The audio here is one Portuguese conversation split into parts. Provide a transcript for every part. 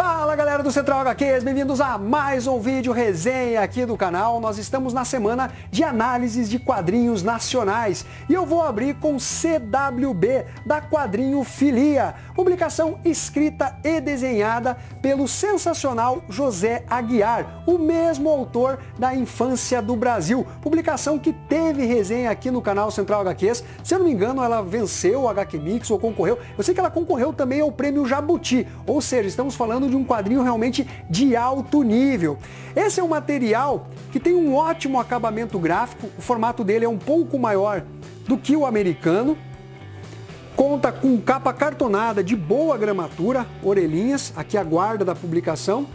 Fala galera do Central HQs, bem-vindos a mais um vídeo resenha aqui do canal. Nós estamos na semana de análises de quadrinhos nacionais e eu vou abrir com CWB, da Quadrinho Filia, publicação escrita e desenhada pelo sensacional José Aguiar, o mesmo autor da Infância do Brasil, publicação que teve resenha aqui no canal Central HQs. Se eu não me engano, ela venceu o HQ Mix ou concorreu. Eu sei que ela concorreu também ao prêmio Jabuti, ou seja, estamos falando de um quadrinho realmente de alto nível. Esse é um material que tem um ótimo acabamento gráfico, o formato dele é um pouco maior do que o americano, conta com capa cartonada de boa gramatura, orelhinhas, aqui a guarda da publicação,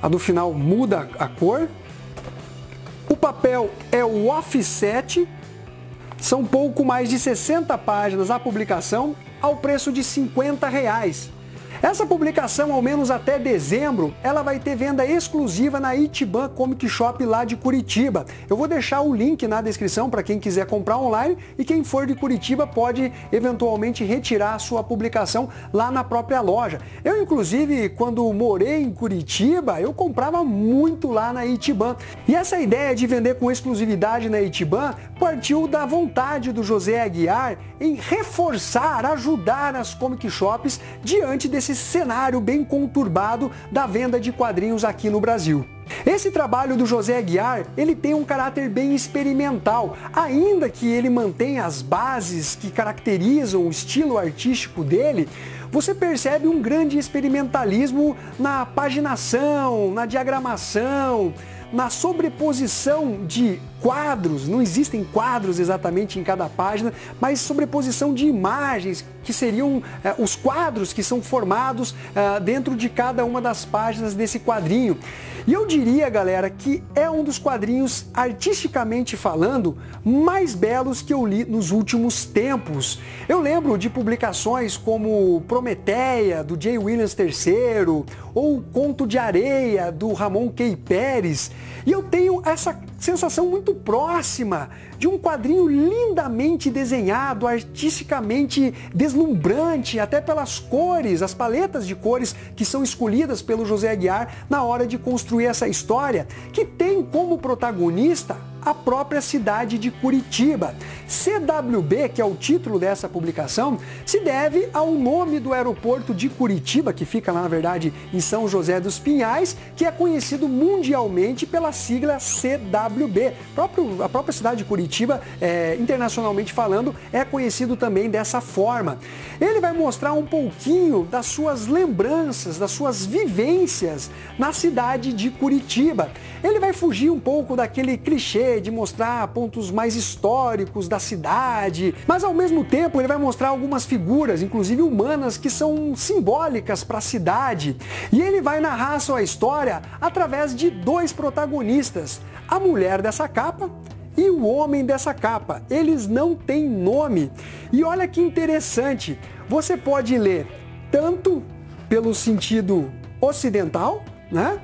a do final muda a cor, o papel é o offset, são pouco mais de 60 páginas a publicação, ao preço de R$50. Essa publicação, ao menos até dezembro, ela vai ter venda exclusiva na Itiban Comic Shop lá de Curitiba. Eu vou deixar o link na descrição para quem quiser comprar online e quem for de Curitiba pode eventualmente retirar a sua publicação lá na própria loja. Eu, inclusive, quando morei em Curitiba, eu comprava muito lá na Itiban. E essa ideia de vender com exclusividade na Itiban partiu da vontade do José Aguiar em reforçar, ajudar as comic shops diante desse cenário bem conturbado da venda de quadrinhos aqui no Brasil. Esse trabalho do José Aguiar, ele tem um caráter bem experimental, ainda que ele mantenha as bases que caracterizam o estilo artístico dele, você percebe um grande experimentalismo na paginação, na diagramação, na sobreposição de quadros, não existem quadros exatamente em cada página, mas sobreposição de imagens, que seriam os quadros que são formados dentro de cada uma das páginas desse quadrinho. E eu diria, galera, que é um dos quadrinhos, artisticamente falando, mais belos que eu li nos últimos tempos. Eu lembro de publicações como Prometeia, do Jay Williams III, ou Conto de Areia, do Ramon K. Pérez, e eu tenho essa sensação muito próxima de um quadrinho lindamente desenhado, artisticamente deslumbrante, até pelas cores, as paletas de cores que são escolhidas pelo José Aguiar na hora de construir essa história, que tem como protagonista a própria cidade de Curitiba. CWB, que é o título dessa publicação, se deve ao nome do aeroporto de Curitiba, que fica lá, na verdade, em São José dos Pinhais, que é conhecido mundialmente pela sigla CWB. A própria cidade de Curitiba, internacionalmente falando, é conhecido também dessa forma. Ele vai mostrar um pouquinho das suas lembranças, das suas vivências na cidade de Curitiba. Ele vai fugir um pouco daquele clichê de mostrar pontos mais históricos da cidade, mas ao mesmo tempo ele vai mostrar algumas figuras, inclusive humanas, que são simbólicas para a cidade. E ele vai narrar a sua história através de dois protagonistas, a mulher dessa capa e o homem dessa capa. Eles não têm nome. E olha que interessante, você pode ler tanto pelo sentido ocidental, né?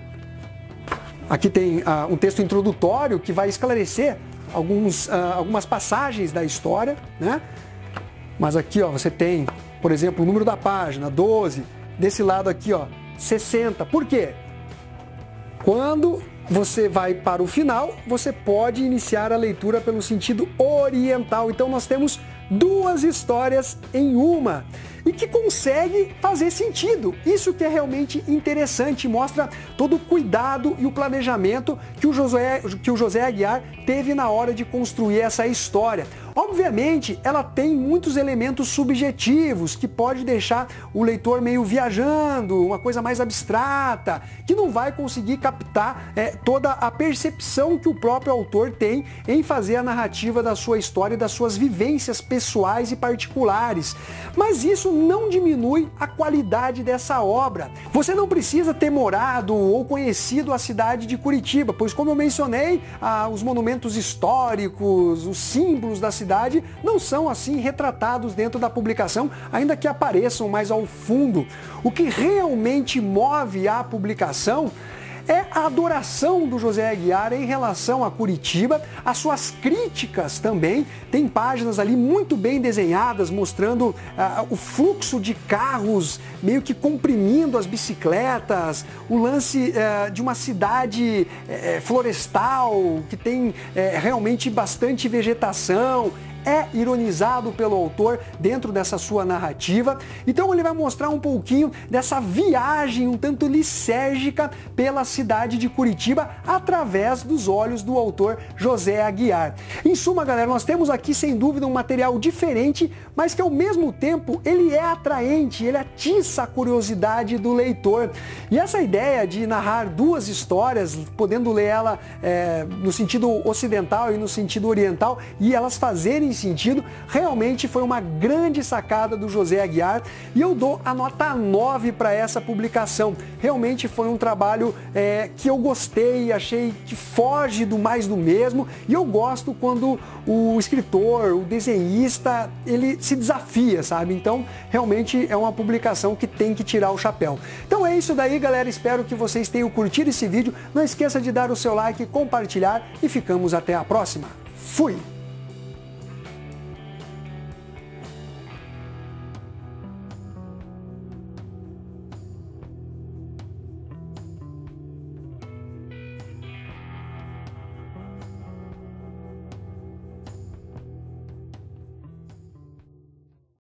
Aqui tem um texto introdutório que vai esclarecer algumas passagens da história, né? Mas aqui, ó, você tem, por exemplo, o número da página, 12. Desse lado aqui, ó, 60. Por quê? Quando você vai para o final, você pode iniciar a leitura pelo sentido oriental. Então nós temos duas histórias em uma e que consegue fazer sentido. Isso que é realmente interessante, mostra todo o cuidado e o planejamento que o José Aguiar teve na hora de construir essa história. Obviamente, ela tem muitos elementos subjetivos que pode deixar o leitor meio viajando, uma coisa mais abstrata, que não vai conseguir captar toda a percepção que o próprio autor tem em fazer a narrativa da sua história e das suas vivências pessoais e particulares. Mas isso não diminui a qualidade dessa obra. Você não precisa ter morado ou conhecido a cidade de Curitiba, pois, como eu mencionei, os monumentos históricos, os símbolos da cidade não são assim retratados dentro da publicação, ainda que apareçam mais ao fundo. O que realmente move a publicação é a adoração do José Aguiar em relação a Curitiba, as suas críticas também. Tem páginas ali muito bem desenhadas, mostrando o fluxo de carros meio que comprimindo as bicicletas, o lance de uma cidade florestal que tem realmente bastante vegetação. É ironizado pelo autor dentro dessa sua narrativa. Então ele vai mostrar um pouquinho dessa viagem um tanto lisérgica pela cidade de Curitiba através dos olhos do autor José Aguiar. Em suma, galera, nós temos aqui sem dúvida um material diferente, mas que ao mesmo tempo ele é atraente, ele atiça a curiosidade do leitor. E essa ideia de narrar duas histórias, podendo ler ela no sentido ocidental e no sentido oriental, e elas fazerem sentido, realmente foi uma grande sacada do José Aguiar, e eu dou a nota 9 para essa publicação. Realmente foi um trabalho que eu gostei, achei que foge do mais do mesmo, e eu gosto quando o escritor, o desenhista, ele se desafia, sabe? Então, realmente é uma publicação que tem que tirar o chapéu. Então é isso daí, galera, espero que vocês tenham curtido esse vídeo, não esqueça de dar o seu like, compartilhar e ficamos até a próxima. Fui!